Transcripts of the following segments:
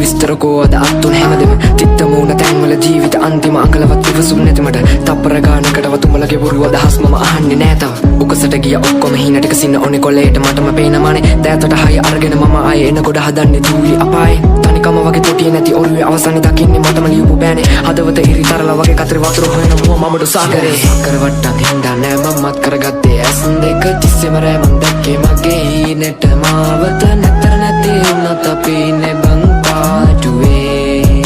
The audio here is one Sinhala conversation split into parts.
විස්තරකෝ අද අත්තුන හැමදෙම තිත්ත මූණ තැන්වල ජීවිත අන්තිම අඟලවත් ඉවසුම් නැති මට තප්පර ගානකටවත් උඹලගේ බොරු අදහස් මම අහන්නේ නෑ තව උකසට ගිය ඔක්කොම හීන ටික සින්න ඕනේ කොලේට මටම පේනමානේ දෑතට හය අරගෙන මම ආයේ එන ගොඩ හදන්නේ දූලි අපායේ තනිකම වගේ තොටිය නැති ඔළුවේ අවසානේ දකින්නේ මටම ලියපු බෑනේ හදවත ඉරිතරලා වගේ කතරේ වතුර හොයන මමඩු සාගරේ කරවට්ටක් හින්දා නෑ මමත් කරගත්තේ ඇස් දෙක තිස්සෙම රෑ මන් දැක්කේ මගේ හීනෙට මාවත නැතර නැති උනත් අපි ඉන්නේ බං පාඩුවේ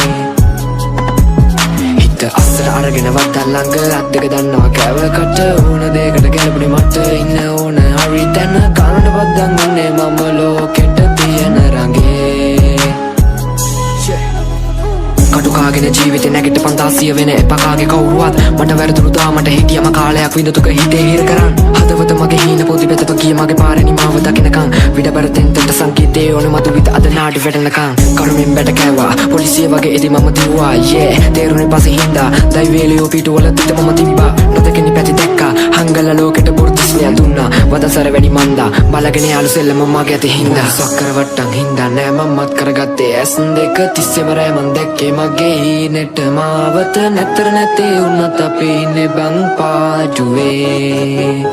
හිත අස්සර අරගෙන වත්තන් ළඟ අත් දෙක දන්නවා කැවකට ඕන දෙයකට ගැලපුණේ මට ඉන්න ඕන හරි තැන කනට බද්දන් ගන්නේ මම ලෝකෙට තියෙන රඟේ කටුකාගෙන ජීවිතේ නැගිට 500 වෙන එපකාගේ කවුරුවත් මට වැරදුණු දා මට හිටියම කාලයක් විඳතුක හිතේ හිර කරන් හදවත මගේ හීන පොදි බෙතප ගිය මගේ පාරේ නිමාව දකින්නකන් විඩබර තෙන්තට සංකීතේ ඕන මතු විත අද නාඩි වැටෙනකන් කරුමින් බැට කෑවා පොලිසිය වගේ එදි මම දිව්වා තේරුනේ පස්සේ හින්දා දෛවේලියෝ පිටුවල තිත මම තිබ්බා නොදකිනි පැති දැක්කා හංගල ලෝකෙට බුර්තිස්නය දුන්නා වදසර වැඩි මන්දා බලගෙන යාළු සෙල්ලම මගේ ඇති හින්දා සක්කර වට්ටන් හින්දා නෑ මමත් කරගත්තේ ඇස් දෙක තිස්සෙම රෑ මන් දැක්කේ මගේ හීනෙට මාවත නැතර නැති උනත් අපි ඉන්නේ බං පාඩුවේ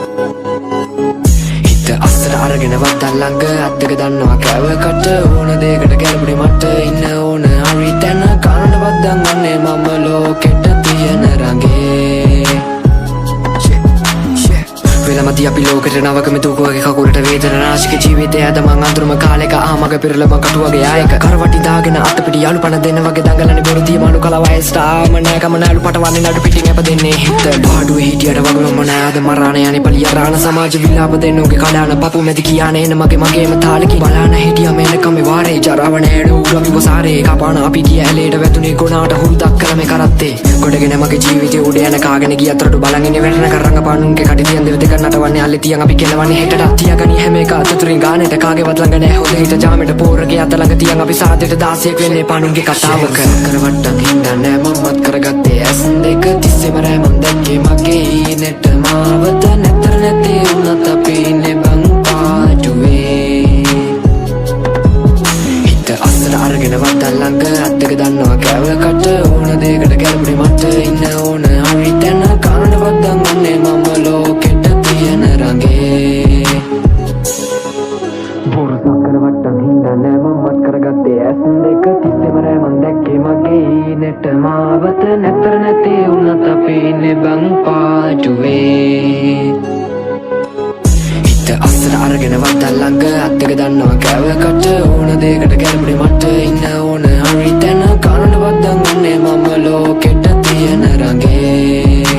හිත අස්සර අරගෙන වත්තන් ළඟ අත් දෙක දන්නවා කැවකට ඕන දෙයකට ගැලපුණේ මට ඉන්න ඕන හරි තැන කනට බද්දන් ගන්නේ මම ලෝකෙට තියෙන රඟේ වෙලමති අපි ලෝකෙට නවකම දුකුවගේ කකුලට වේදන රාශික ජීවිතය අද මං අඳුරම කාලෙක ආමග පෙරල මං කටුවගේ ආයක කරවටි දාගෙන අත පිටි යාළු පණ දෙන්න වගේ දඟලන්නේ බොරු තිය මඩු කල වයසට ආම නෑ කම නෑලු පටවන්නේ නඩු පිටින් අප දෙන්නේ හිත පාඩුවේ හිටියට වගේ මම නෑ අද මරාණ යන්නේ පලිය රාණ සමාජ විලාප දෙන්න උගේ කඩාන පපු මැදි කියාන එන මගේම තාලකි බලාන හිටියම එනකම මේ වාරේ ජරාව නෑඩ උරවි වසාරේ කපාන අපි ගිය ඇලේට වැතුනේ ගොනාට හුරුදක් කළ මේ කරත්තේ ගොඩගෙන මගේ ජීවිතේ උඩ යන කාගෙන ගිය අතරට බලන් ඉන්නේ වැටෙන කරංග පානුන්ගේ කටි තියන් දෙව දෙක නටවන්නේ අල්ලේ තියන් අපි කෙලවන්නේ හෙටට තියාගනි හැම එක අතතුරින් ගානෙට කාගේවත් ළඟ නෑ හොද හිත ජාමෙට පෝරගේ අත ළඟ තියන් අපි සාදෙට 16ක් වෙන්නේ පානුන්ගේ කතාවක කරවට්ටක් හින්දා නෑ මමත් කරගත්තේ ඇස් දෙක තිස්සෙම රෑ මන් දැක්කේ මගේ හීනෙට මාවත නැතර නැති උනත් අපි ඉන්නේ බං පාඩුවේ හිත අස්සර අරගෙන වත්තන් ළඟ අත් දෙක දන්නවා කැවකට ඕන දෙයකට ගැලපුණේ මට ඉන්න ඕන හරි තැන කනට බද්දන් ගන්නේ මම ලෝකෙට තියෙන රඟේ බොරු සක්කර වට්ටන් හින්දා නෑ මමත් කරගත්තේ ඇස් දෙක තිස්සෙම රෑ මන් දැක්කේ මගේ හීනෙට මාවත නැතර නැති උනත් අපි ඉන්නේ බං පාඩුවේ හිත අස්සර අරගෙන වත්තන් ළඟ අත් දෙක දන්නවා කැවකට ඕන දෙයකට ගැලපුණේ මට ඉන්න ඕන හරි තැන කනට බද්දන් ගන්නේ මම ලෝකෙට තියෙන රඟේ